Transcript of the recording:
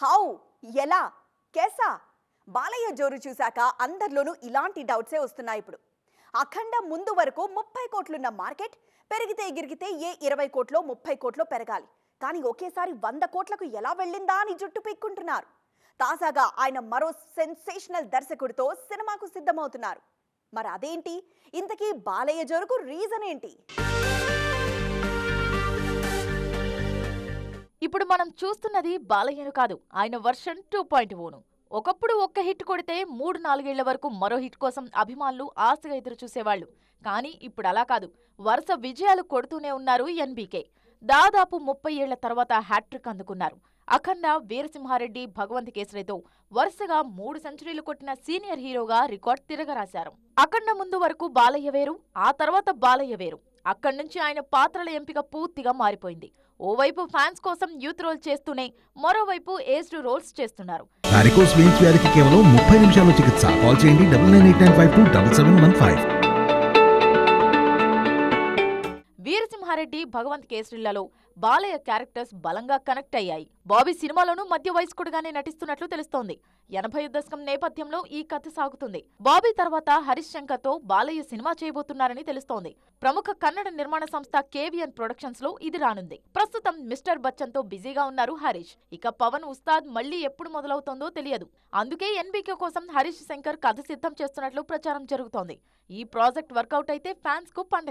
How ఎలా కేసా బాలయ్య జోరు చూశాక అందరిలోనూ ఇలాంటి డౌట్సే వస్తున్నాయి ఇప్పుడు. అఖండ ముందు వరకు 30 కోట్లున్న మార్కెట్ పెరిగితే ఎగిరిగితే ఏ 20 కోట్లో 30 కోట్లో పెరగాలి. కానీ ఒకేసారి 100 కోట్లకు ఎలా వెళ్ళిందా అని జుట్టు పీక్కుంటున్నారు. తాజాగా ఆయన మరో సెన్సేషనల్ దర్శకుడితో సినిమాకు సిద్ధమవుతున్నారు. మరి అదేంటి? ఇంతకీ బాలయ్య జోరుకు రీజన్ ఏంటి? ఇప్పుడు మనం చూస్తున్నది బాలయ్యను కాదు, ఆయన వర్షన్ 2.0ను. ఒకప్పుడు ఒక్క హిట్ కొడితే 3-4 ఏళ్ల వరకు మరో హిట్ కోసం అభిమానులు ఆశగా ఎదురు చూసేవాళ్లు. కానీ ఇప్పుడు అలా కాదు, వరుస విజయాలు కొడుతూనే ఉన్నారు ఎన్బీకే. దాదాపు 30 ఏళ్ల తర్వాత హ్యాట్రిక్ అందుకున్నారు. అఖండ, వీరసింహారెడ్డి, భగవంత్ కేసరితో వరుసగా 3 సెంచరీలు కొట్టిన సీనియర్ హీరోగా రికార్డ్ తిరగరాశారు. అఖండ ముందు వరకు బాలయ్య వేరు, ఆ తర్వాత బాలయ్య వేరు. అక్కడి నుంచి ఆయన పాత్రల ఎంపిక పూర్తిగా మారిపోయింది. ఓవైపు ఫ్యాన్స్ కోసం యూత్ రోల్ చేస్తూనే మరోవైపు ఏజ్డ్ రోల్స్ చేస్తున్నారు. వారికోస్ వెయిన్స్ వ్యాధికి కేవలం 30 నిమిషాల్లో చికిత్స. కాల్ చేయండి 9989527715. వీరసింహారెడ్డి, భగవంత్ కేసరిలలో బాలయ్య క్యారెక్టర్స్ బలంగా కనెక్ట్ అయ్యాయి. బాబీ సినిమాలోనూ మధ్య వయస్కుడుగానే నటిస్తున్నట్లు తెలుస్తోంది. 80వ దశకం నేపథ్యంలో ఈ కథ సాగుతుంది. బాబీ తర్వాత హరీష్ శంకర్ తో బాలయ్య సినిమా చేయబోతున్నారని తెలుస్తోంది. ప్రముఖ కన్నడ నిర్మాణ సంస్థ కేవిఎన్ ప్రొడక్షన్స్ లో ఇది రానుంది. ప్రస్తుతం మిస్టర్ బచ్చన్ తో బిజీగా ఉన్నారు హరీష్. ఇక పవన్ ఉస్తాద్ మళ్లీ ఎప్పుడు మొదలవుతోందో తెలియదు. అందుకే ఎన్బీకే కోసం హరీష్ శంకర్ కథ సిద్ధం చేస్తున్నట్లు ప్రచారం జరుగుతోంది. ఈ ప్రాజెక్ట్ వర్కౌట్ అయితే ఫ్యాన్స్ కు పండగ.